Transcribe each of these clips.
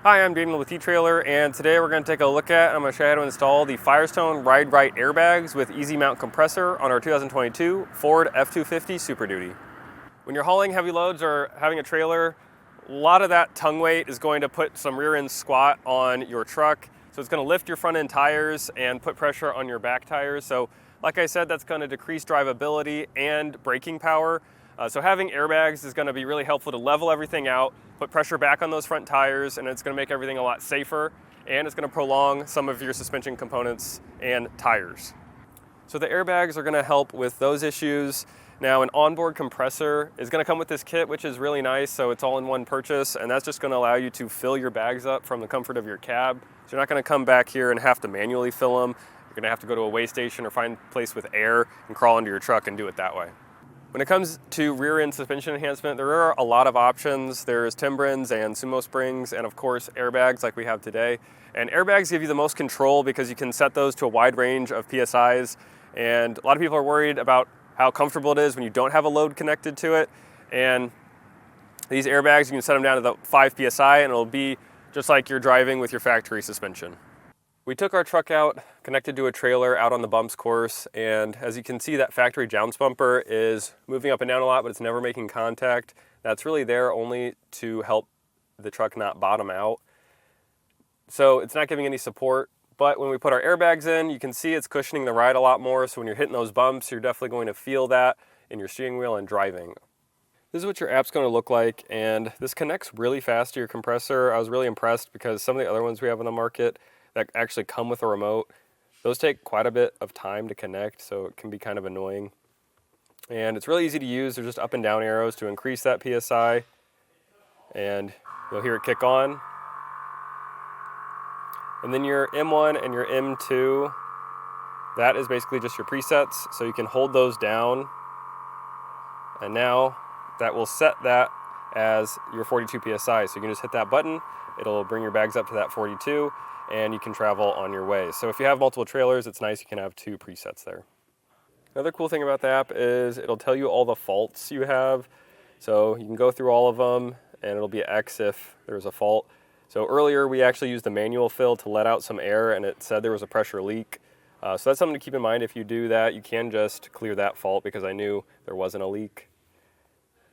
Hi, I'm Daniel with etrailer, and today we're going to take a look at, I'm going to show you how to install the Firestone Ride-Rite airbags with easy mount compressor on our 2022 Ford F-250 Super Duty. When you're hauling heavy loads or having a trailer, a lot of that tongue weight is going to put some rear end squat on your truck. So it's going to lift your front end tires and put pressure on your back tires. So like I said, that's going to decrease drivability and braking power. So having airbags is going to be really helpful to level everything out, put pressure back on those front tires, and it's going to make everything a lot safer, and it's going to prolong some of your suspension components and tires. So the airbags are going to help with those issues. Now, an onboard compressor is going to come with this kit, which is really nice, so it's all in one purchase, and that's just going to allow you to fill your bags up from the comfort of your cab. So you're not going to come back here and have to manually fill them. You're going to have to go to a weigh station or find a place with air and crawl into your truck and do it that way. When it comes to rear end suspension enhancement, there are a lot of options. There's Timbrins and Sumo springs, and of course airbags like we have today. And airbags give you the most control because you can set those to a wide range of PSIs. And a lot of people are worried about how comfortable it is when you don't have a load connected to it. And these airbags, you can set them down to the 5 PSI and it'll be just like you're driving with your factory suspension. We took our truck out, connected to a trailer out on the bumps course, and as you can see, that factory jounce bumper is moving up and down a lot, but it's never making contact. That's really there only to help the truck not bottom out. So it's not giving any support, but when we put our airbags in, you can see it's cushioning the ride a lot more, so when you're hitting those bumps, you're definitely going to feel that in your steering wheel and driving. This is what your app's going to look like, and this connects really fast to your compressor. I was really impressed because some of the other ones we have on the market that actually come with a remote, those take quite a bit of time to connect, so it can be kind of annoying. And it's really easy to use. They're just up and down arrows to increase that PSI, and you'll hear it kick on. And then your M1 and your M2, that is basically just your presets, so you can hold those down, and now that will set that as your 42 PSI. So you can just hit that button, it'll bring your bags up to that 42, and you can travel on your way. So if you have multiple trailers, it's nice you can have 2 presets there. Another cool thing about the app is it'll tell you all the faults you have. So you can go through all of them and it'll be X if there's a fault. So earlier we actually used the manual fill to let out some air and it said there was a pressure leak. So that's something to keep in mind. If you do that, you can just clear that fault because I knew there wasn't a leak.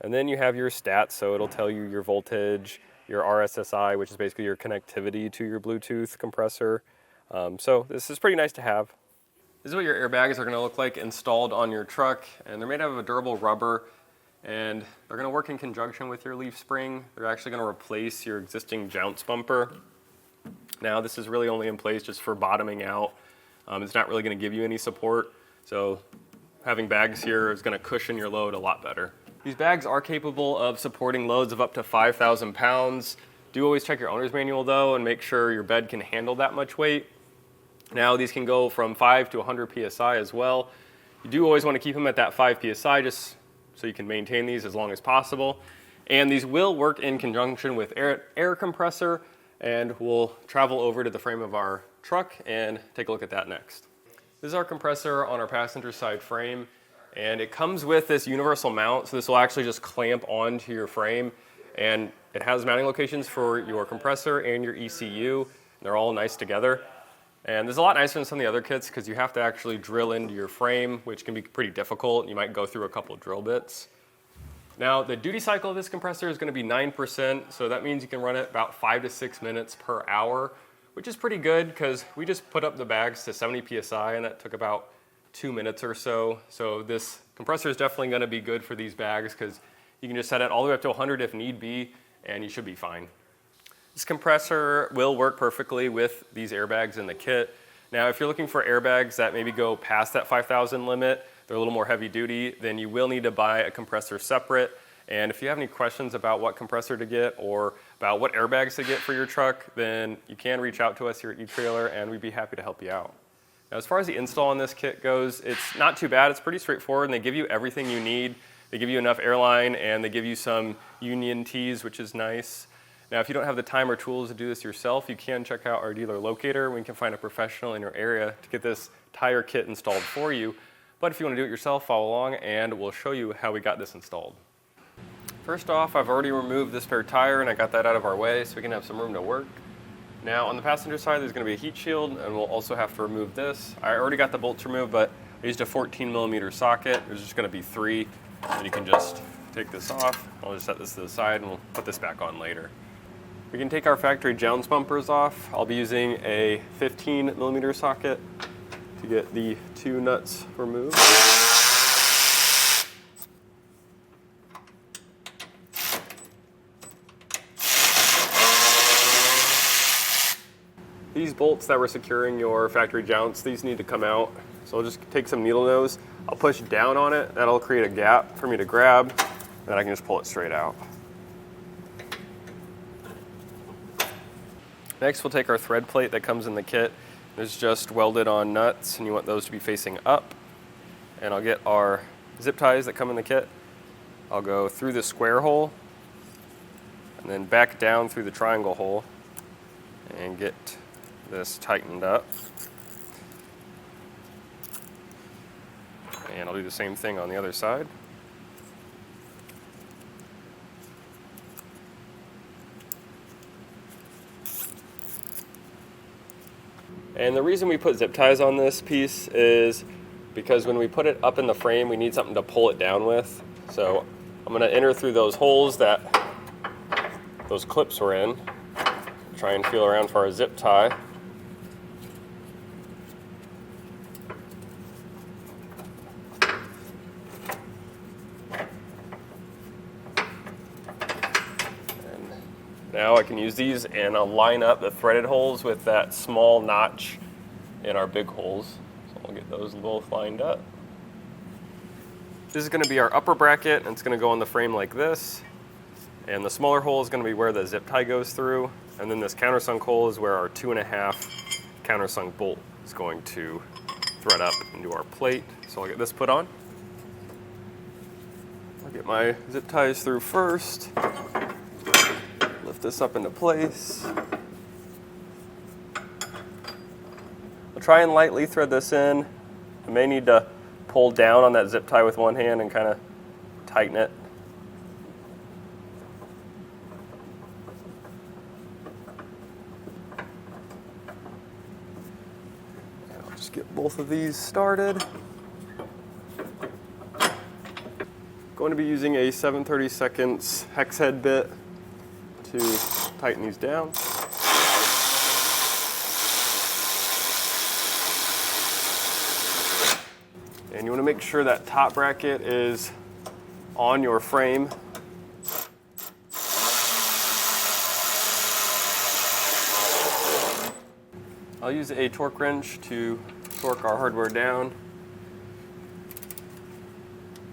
And then you have your stats, so it'll tell you your voltage, your RSSI, which is basically your connectivity to your Bluetooth compressor. So this is pretty nice to have. This is what your airbags are going to look like installed on your truck, and they're made out of a durable rubber, and they're going to work in conjunction with your leaf spring. They're actually going to replace your existing jounce bumper. Now this is really only in place just for bottoming out. It's not really going to give you any support, so having bags here is going to cushion your load a lot better. These bags are capable of supporting loads of up to 5,000 pounds. Do always check your owner's manual though and make sure your bed can handle that much weight. Now these can go from 5 to 100 PSI as well. You do always want to keep them at that 5 PSI just so you can maintain these as long as possible. And these will work in conjunction with air compressor, and we'll travel over to the frame of our truck and take a look at that next. This is our compressor on our passenger side frame. And it comes with this universal mount, so this will actually just clamp onto your frame. And it has mounting locations for your compressor and your ECU. They're all nice together. And this is a lot nicer than some of the other kits because you have to actually drill into your frame, which can be pretty difficult. You might go through a couple of drill bits. Now, the duty cycle of this compressor is going to be 9%, so that means you can run it about 5 to 6 minutes per hour, which is pretty good because we just put up the bags to 70 PSI, and that took about 2 minutes or so. So this compressor is definitely going to be good for these bags because you can just set it all the way up to 100 if need be, and you should be fine. This compressor will work perfectly with these airbags in the kit. Now, if you're looking for airbags that maybe go past that 5,000 limit, they're a little more heavy duty, then you will need to buy a compressor separate. And if you have any questions about what compressor to get or about what airbags to get for your truck, then you can reach out to us here at etrailer and we'd be happy to help you out. Now, as far as the install on this kit goes, it's not too bad. It's pretty straightforward, and they give you everything you need. They give you enough airline, and they give you some union tees, which is nice. Now, if you don't have the time or tools to do this yourself, you can check out our dealer locator. We can find a professional in your area to get this entire kit installed for you. But if you want to do it yourself, follow along, and we'll show you how we got this installed. First off, I've already removed this spare tire and I got that out of our way so we can have some room to work. Now on the passenger side there's going to be a heat shield, and we'll also have to remove this. I already got the bolts removed, but I used a 14mm socket. There's just going to be 3, and you can just take this off. I'll just set this to the side and we'll put this back on later. We can take our factory jounce bumpers off. I'll be using a 15mm socket to get the 2 nuts removed. These bolts that were securing your factory jounce, these need to come out. So I'll just take some needle nose. I'll push down on it. That'll create a gap for me to grab. Then I can just pull it straight out. Next, we'll take our thread plate that comes in the kit. It's just welded on nuts, and you want those to be facing up. And I'll get our zip ties that come in the kit. I'll go through the square hole, and then back down through the triangle hole, and get this tightened up. And I'll do the same thing on the other side. And the reason we put zip ties on this piece is because when we put it up in the frame, we need something to pull it down with. So I'm going to enter through those holes that those clips were in, try and feel around for our zip tie. Now I can use these and I'll line up the threaded holes with that small notch in our big holes. So I'll get those both lined up. This is going to be our upper bracket, and it's going to go on the frame like this. And the smaller hole is going to be where the zip tie goes through. And then this countersunk hole is where our 2.5 countersunk bolt is going to thread up into our plate. So I'll get this put on. I'll get my zip ties through first. Lift this up into place. I'll try and lightly thread this in. I may need to pull down on that zip tie with one hand and kind of tighten it. And I'll just get both of these started. Going to be using a 7/32 hex head bit to tighten these down. And you want to make sure that top bracket is on your frame. I'll use a torque wrench to torque our hardware down.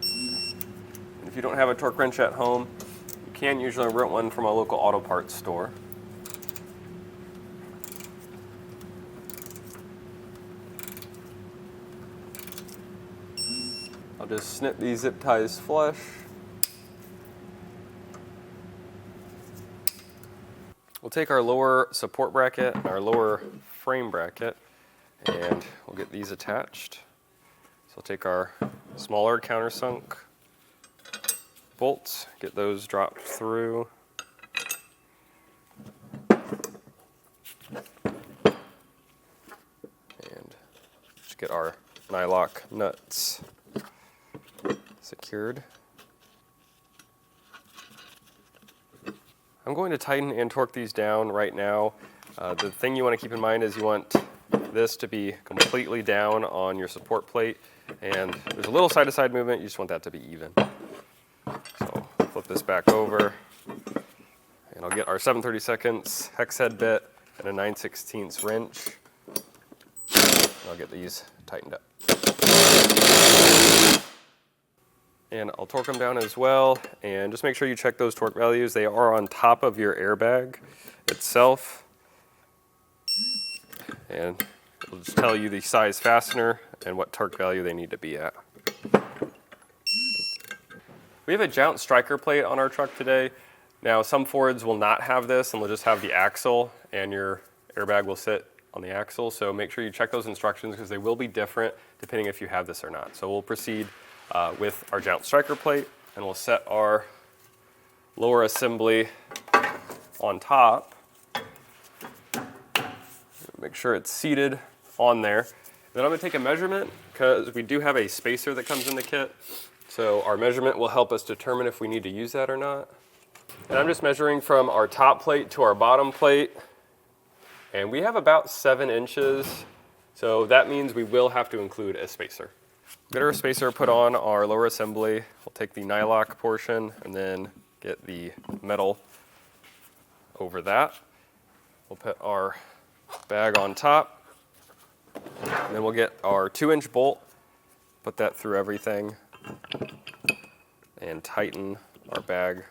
And if you don't have a torque wrench at home, you can usually rent one from a local auto parts store. I'll just snip these zip ties flush. We'll take our lower support bracket and our lower frame bracket, and we'll get these attached. So I'll take our smaller countersunk bolts, get those dropped through. And just get our nylock nuts secured. I'm going to tighten and torque these down right now. The thing you want to keep in mind is you want this to be completely down on your support plate, and there's a little side-to-side movement, you just want that to be even. So flip this back over, and I'll get our 7/32 hex head bit and a 9/16 wrench, and I'll get these tightened up. And I'll torque them down as well, and just make sure you check those torque values. They are on top of your airbag itself, and it'll just tell you the size fastener and what torque value they need to be at. We have a Jounce striker plate on our truck today. Now some Fords will not have this, and they'll just have the axle, and your airbag will sit on the axle. So make sure you check those instructions because they will be different depending if you have this or not. So we'll proceed with our Jounce striker plate, and we'll set our lower assembly on top. Make sure it's seated on there. Then I'm going to take a measurement because we do have a spacer that comes in the kit. So our measurement will help us determine if we need to use that or not. And I'm just measuring from our top plate to our bottom plate. And we have about 7 inches. So that means we will have to include a spacer. Get our spacer put on our lower assembly. We'll take the nylock portion and then get the metal over that. We'll put our bag on top. And then we'll get our 2-inch bolt, put that through everything, and tighten our bag.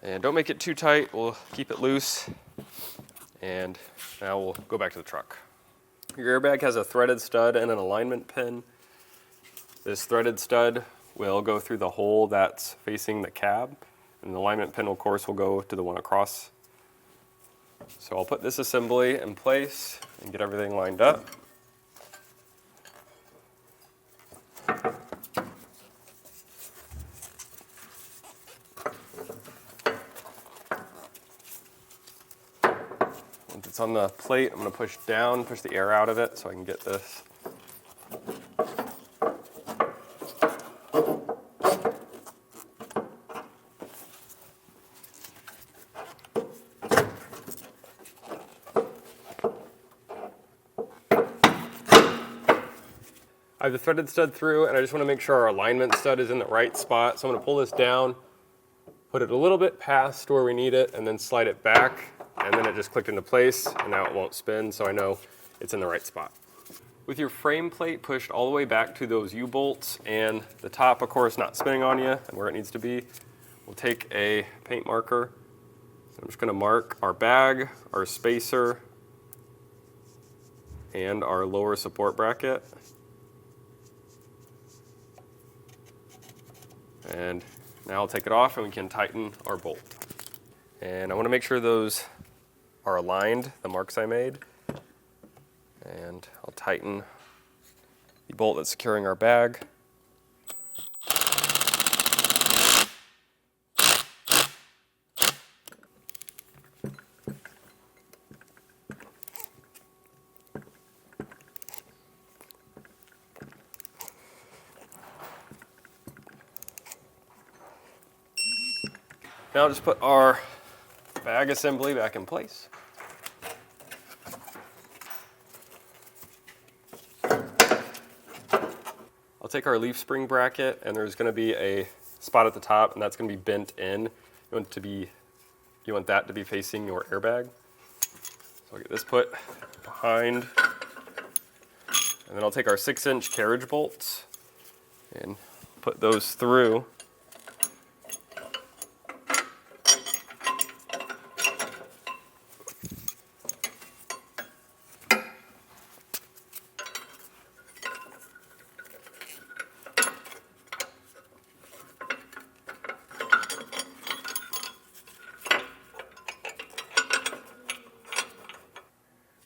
And don't make it too tight, we'll keep it loose. And now we'll go back to the truck. Your airbag has a threaded stud and an alignment pin. This threaded stud will go through the hole that's facing the cab, and the alignment pin, of course, will go to the one across. So I'll put this assembly in place and get everything lined up. Once it's on the plate, I'm going to push down, push the air out of it so I can get this. I have the threaded stud through, and I just want to make sure our alignment stud is in the right spot. So I'm going to pull this down, put it a little bit past where we need it, and then slide it back, and then it just clicked into place, and now it won't spin, so I know it's in the right spot. With your frame plate pushed all the way back to those U-bolts, and the top, of course, not spinning on you and where it needs to be, we'll take a paint marker. So I'm just going to mark our bag, our spacer, and our lower support bracket. And now I'll take it off and we can tighten our bolt. And I want to make sure those are aligned, the marks I made. And I'll tighten the bolt that's securing our bag. Now just put our bag assembly back in place. I'll take our leaf spring bracket, and there's going to be a spot at the top, and that's going to be bent in. You want that to be facing your airbag. So I'll get this put behind, and then I'll take our 6-inch carriage bolts and put those through.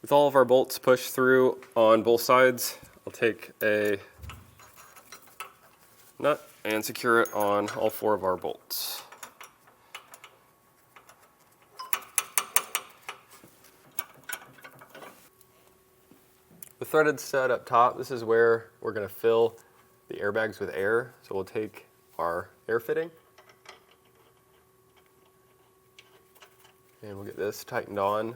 With all of our bolts pushed through on both sides, I'll take a nut and secure it on all 4 of our bolts. The threaded stud up top, this is where we're going to fill the airbags with air. So we'll take our air fitting and we'll get this tightened on.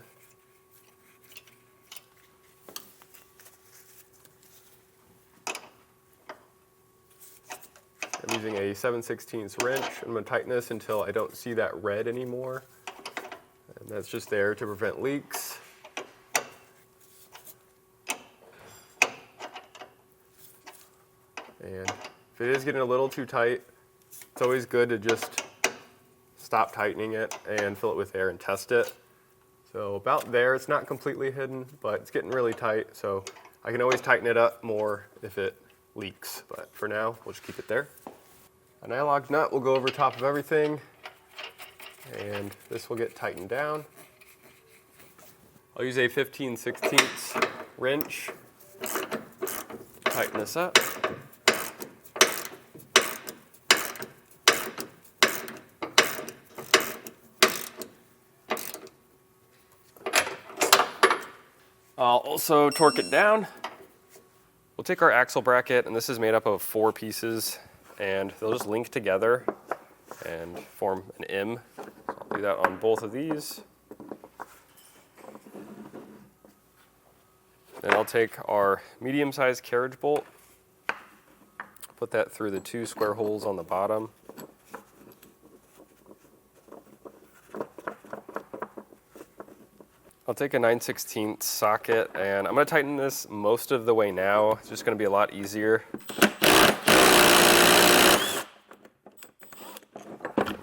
I'm using a 7/16 wrench. I'm going to tighten this until I don't see that red anymore. And that's just there to prevent leaks. And if it is getting a little too tight, it's always good to just stop tightening it and fill it with air and test it. So about there, it's not completely hidden, but it's getting really tight. So I can always tighten it up more if it leaks. But for now, we'll just keep it there. An nylock nut will go over top of everything, and this will get tightened down. I'll use a 15/16 wrench Tighten this up. I'll also torque it down. We'll take our axle bracket, and this is made up of 4 pieces, and they'll just link together and form an M. I'll do that on both of these. Then I'll take our medium-sized carriage bolt, put that through the 2 square holes on the bottom. I'll take a 9/16 socket, and I'm going to tighten this most of the way now. It's just going to be a lot easier.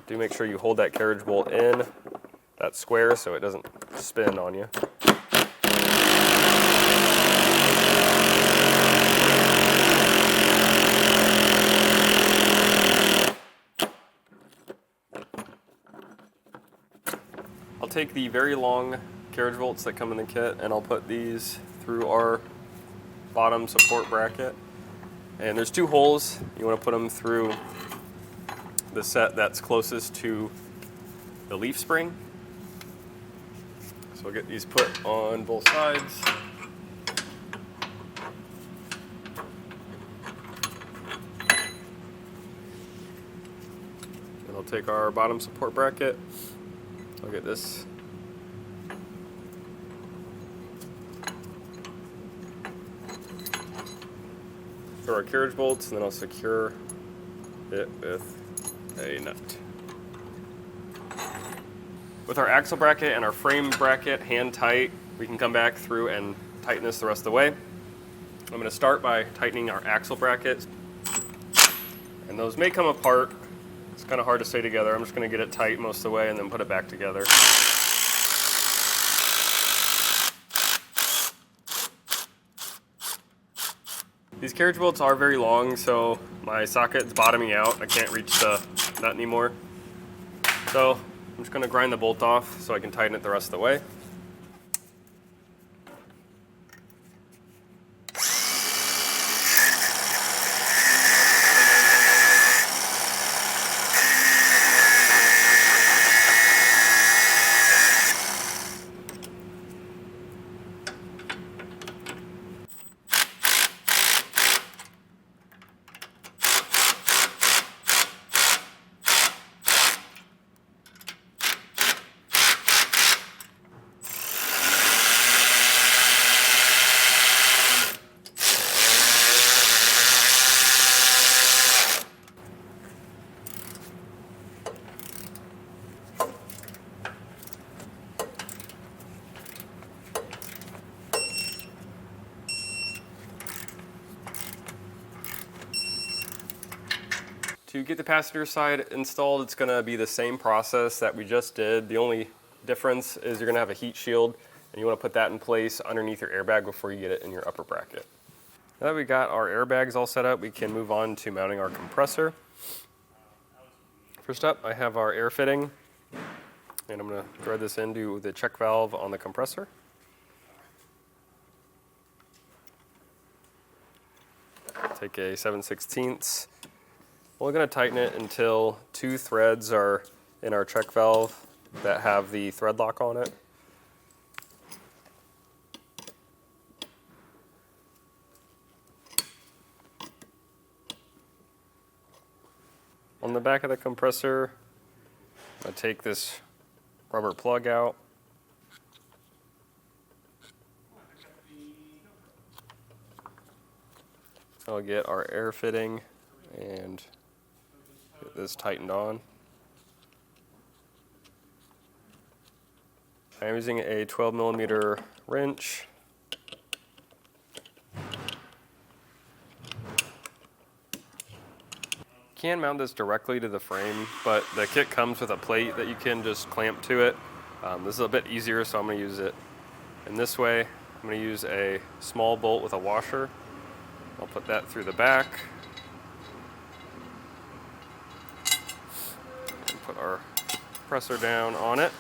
Do make sure you hold that carriage bolt in that square so it doesn't spin on you. I'll take the very long carriage bolts that come in the kit, and I'll put these through our bottom support bracket. And there's 2 holes. You want to put them through the set that's closest to the leaf spring. So I'll get these put on both sides. And I'll take our bottom support bracket. I'll get this through our carriage bolts, and then I'll secure it with a nut. With our axle bracket and our frame bracket hand tight, we can come back through and tighten this the rest of the way. I'm going to start by tightening our axle brackets, and those may come apart. It's kind of hard to stay together. I'm just going to get it tight most of the way and then put it back together. These carriage bolts are very long, so my socket's bottoming out. I can't reach the nut anymore. So I'm just going to grind the bolt off so I can tighten it the rest of the way. To get the passenger side installed, it's going to be the same process that we just did. The only difference is you're going to have a heat shield, and you want to put that in place underneath your airbag before you get it in your upper bracket. Now that we got our airbags all set up, we can move on to mounting our compressor. First up, I have our air fitting, and I'm going to thread this into the check valve on the compressor. Take a 7/16. We're going to tighten it until 2 threads are in our check valve that have the thread lock on it. On the back of the compressor, I'll take this rubber plug out. I'll get our air fitting and get this tightened on. I'm using a 12mm wrench. You can mount this directly to the frame, but the kit comes with a plate that you can just clamp to it. This is a bit easier, so I'm going to use it in this way. I'm going to use a small bolt with a washer. I'll put that through the back. And put our compressor down on it.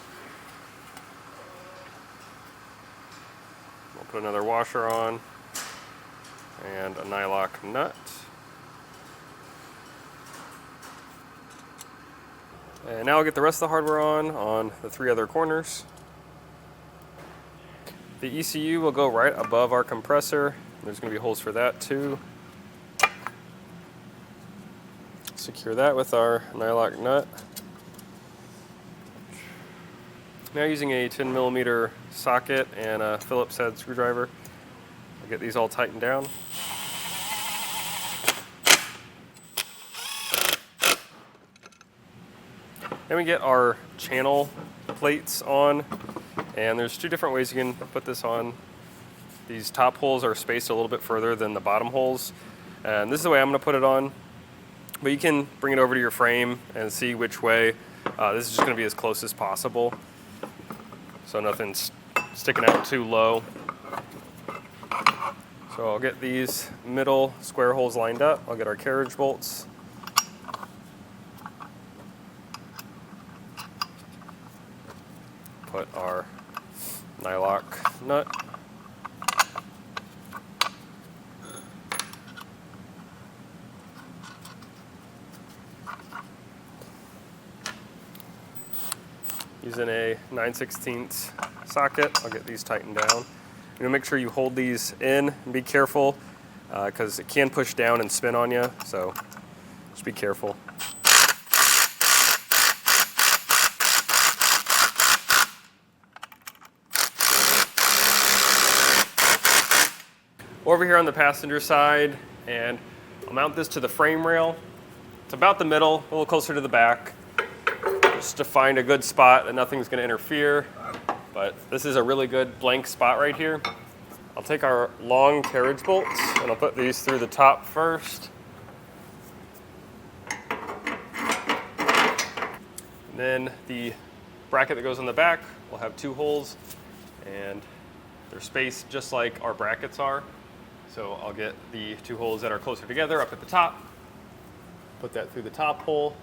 We'll put another washer on. and a nylock nut. And now I'll get the rest of the hardware on the 3 other corners. The ECU will go right above our compressor. There's going to be holes for that too. Secure that with our nylock nut. Now using a 10mm socket and a Phillips head screwdriver, I'll get these all tightened down. Then we get our channel plates on, and there's 2 different ways you can put this on. These top holes are spaced a little bit further than the bottom holes, and this is the way I'm going to put it on. But you can bring it over to your frame and see which way. This is just going to be as close as possible, so nothing's sticking out too low. So I'll get these middle square holes lined up. I'll get our carriage bolts. Put our nylock nut. Using a 9/16 socket, I'll get these tightened down. You know, make sure you hold these in and be careful because it can push down and spin on you, so just be careful. Over here on the passenger side, and I'll mount this to the frame rail. It's about the middle, a little closer to the back, just to find a good spot that nothing's going to interfere. But this is a really good blank spot right here. I'll take our long carriage bolts and I'll put these through the top first. And then the bracket that goes on the back will have 2 holes, and they're spaced just like our brackets are. So I'll get the 2 holes that are closer together up at the top, put that through the top hole.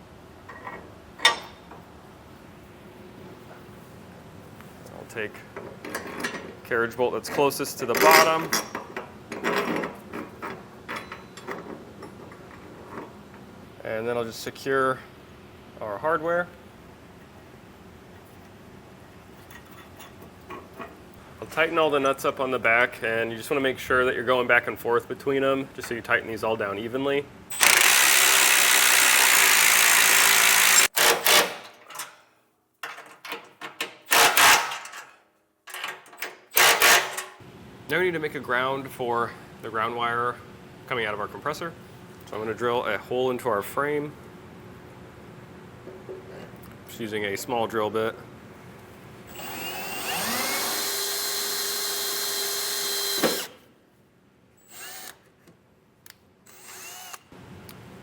I'll take carriage bolt that's closest to the bottom. And then I'll just secure our hardware. I'll tighten all the nuts up on the back, and you just want to make sure that you're going back and forth between them, just so you tighten these all down evenly. Now we need to make a ground for the ground wire coming out of our compressor. So I'm going to drill a hole into our frame, just using a small drill bit.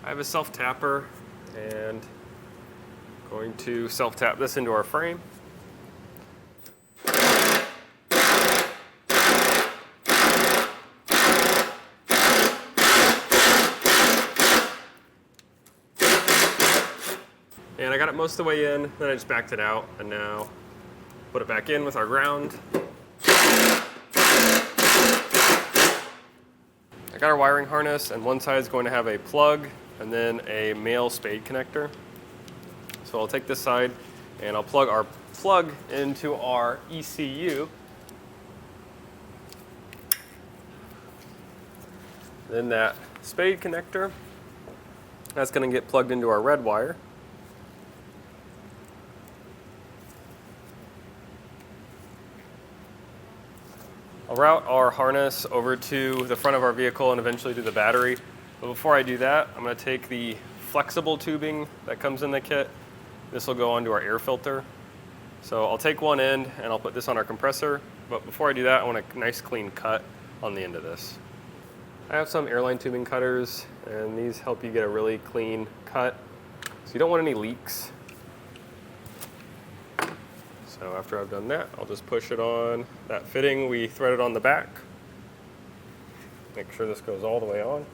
I have a self-tapper, and I'm going to self-tap this into our frame. And I got it most of the way in, then I just backed it out, and now put it back in with our ground. I got our wiring harness, and one side is going to have a plug and then a male spade connector. So I'll take this side and I'll plug our plug into our ECU. Then that spade connector, that's going to get plugged into our red wire. I'll route our harness over to the front of our vehicle and eventually to the battery. But before I do that, I'm going to take the flexible tubing that comes in the kit. This will go onto our air filter. So I'll take one end and I'll put this on our compressor. But before I do that, I want a nice clean cut on the end of this. I have some airline tubing cutters, and these help you get a really clean cut. So you don't want any leaks. So after I've done that, I'll just push it on that fitting we threaded on the back. Make sure this goes all the way on.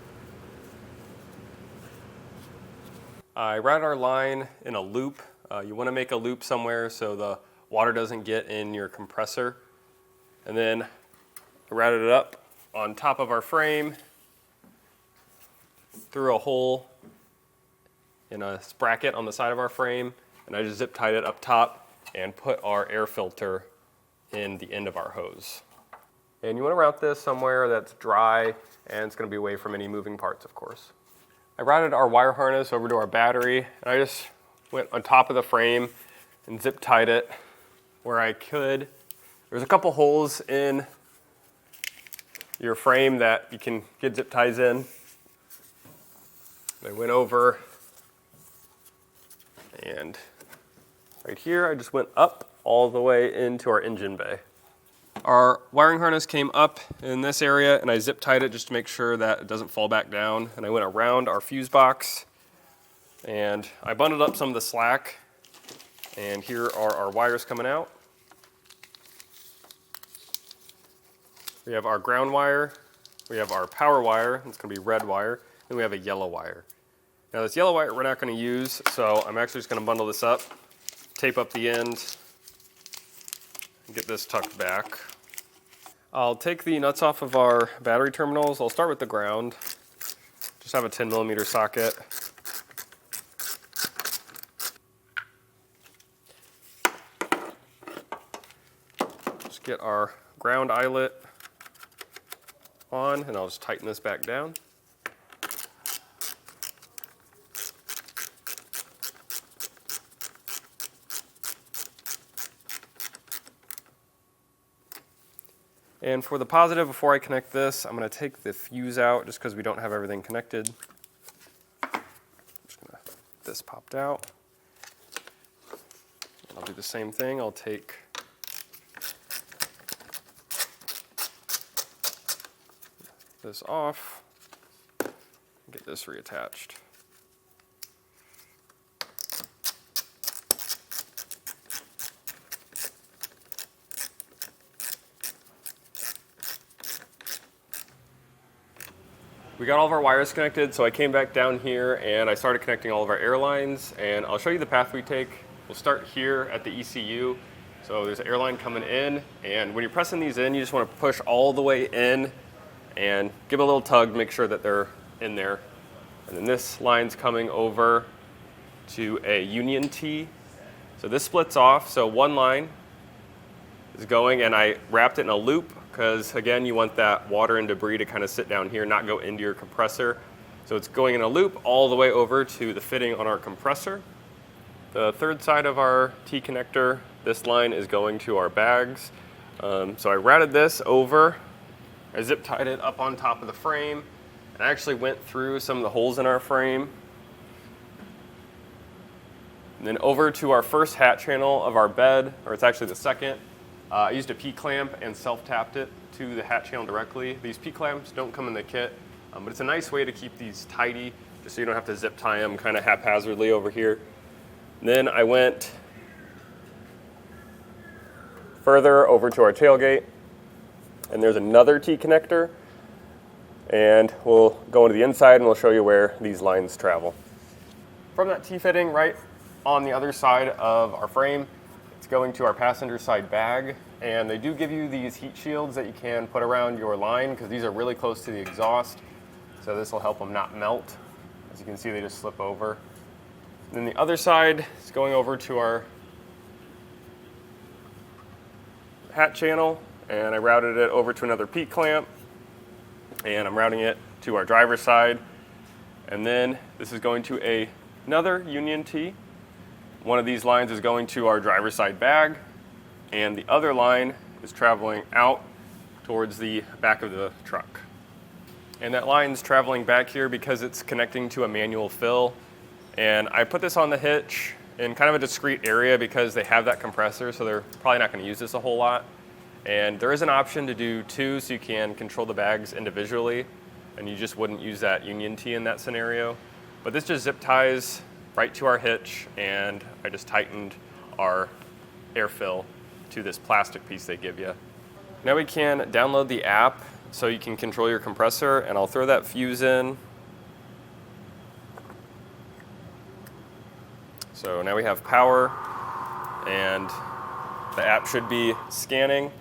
I route our line in a loop. You want to make a loop somewhere so the water doesn't get in your compressor. And then I routed it up on top of our frame through a hole in a sprocket on the side of our frame, and I just zip tied it up top and put our air filter in the end of our hose. And you want to route this somewhere that's dry and it's going to be away from any moving parts, of course. I routed our wire harness over to our battery, and I just went on top of the frame and zip tied it where I could. There's a couple holes in your frame that you can get zip ties in. I went over, and right here I just went up all the way into our engine bay. Our wiring harness came up in this area, and I zip tied it just to make sure that it doesn't fall back down. And I went around our fuse box, and I bundled up some of the slack, and here are our wires coming out. We have our ground wire, we have our power wire, it's going to be red wire, and we have a yellow wire. Now this yellow wire we're not going to use, so I'm actually just going to bundle this up, tape up the end, and get this tucked back. I'll take the nuts off of our battery terminals. I'll start with the ground. Just have a 10mm socket. Just get our ground eyelet on, and I'll just tighten this back down. And for the positive, before I connect this, I'm going to take the fuse out just because we don't have everything connected. Just gonna, this popped out. I'll do the same thing. I'll take this off, and get this reattached. We got all of our wires connected, so I came back down here and I started connecting all of our airlines, and I'll show you the path we take. We'll start here at the ECU. So there's an airline coming in, and when you're pressing these in, you just want to push all the way in and give it a little tug to make sure that they're in there. And then this line's coming over to a union T. So this splits off, so one line is going, and I wrapped it in a loop because, again, you want that water and debris to kind of sit down here, not go into your compressor. So it's going in a loop all the way over to the fitting on our compressor. The third side of our T connector, this line is going to our bags. So I routed this over, I zip tied it up on top of the frame, and I actually went through some of the holes in our frame. And then over to our first hat channel of our bed, or it's actually the second. I used a P-clamp and self-tapped it to the hat channel directly. These P-clamps don't come in the kit, but it's a nice way to keep these tidy, just so you don't have to zip tie them kind of haphazardly over here. And then I went further over to our tailgate, and there's another T-connector, and we'll go into the inside and we'll show you where these lines travel. From that T-fitting right on the other side of our frame, it's going to our passenger side bag, and they do give you these heat shields that you can put around your line because these are really close to the exhaust, so this will help them not melt. As you can see, they just slip over. And then the other side is going over to our hat channel, and I routed it over to another P-clamp, and I'm routing it to our driver's side. And then this is going to another union T. One of these lines is going to our driver's side bag, and the other line is traveling out towards the back of the truck. And that line's traveling back here because it's connecting to a manual fill. And I put this on the hitch in kind of a discrete area because they have that compressor, so they're probably not going to use this a whole lot. And there is an option to do two, so you can control the bags individually, and you just wouldn't use that union T in that scenario. But this just zip ties right to our hitch, and I just tightened our air fill to this plastic piece they give you. Now we can download the app so you can control your compressor, and I'll throw that fuse in. So now we have power, and the app should be scanning.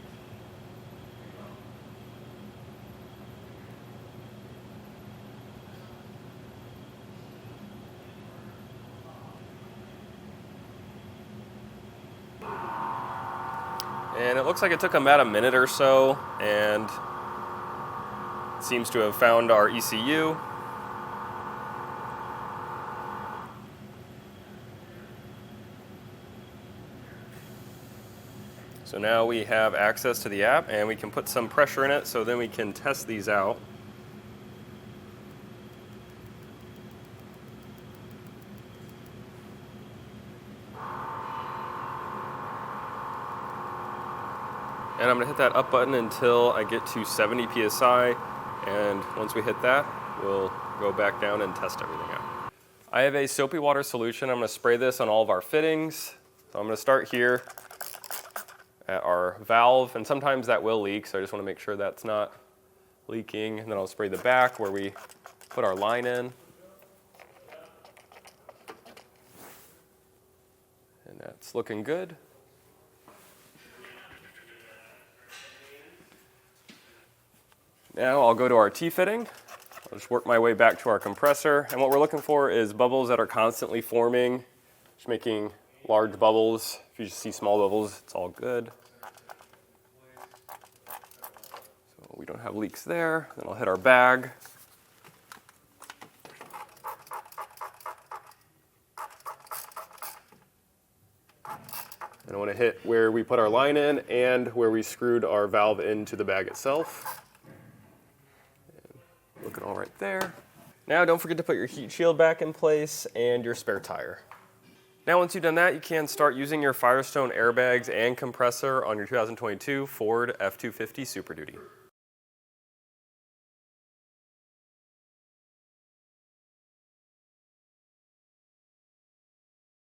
And it looks like it took about a minute or so, and it seems to have found our ECU. So now we have access to the app, and we can put some pressure in it so then we can test these out. And I'm going to hit that up button until I get to 70 PSI, and once we hit that, we'll go back down and test everything out. I have a soapy water solution. I'm going to spray this on all of our fittings. So I'm going to start here at our valve, and sometimes that will leak, so I just want to make sure that's not leaking. And then I'll spray the back where we put our line in. And that's looking good. Now I'll go to our T-fitting. I'll just work my way back to our compressor. And what we're looking for is bubbles that are constantly forming, just making large bubbles. If you just see small bubbles, it's all good. So we don't have leaks there. Then I'll hit our bag. And I want to hit where we put our line in and where we screwed our valve into the bag itself. Looking all right there. Now don't forget to put your heat shield back in place and your spare tire. Now once you've done that, you can start using your Firestone airbags and compressor on your 2022 Ford F-250 Super Duty.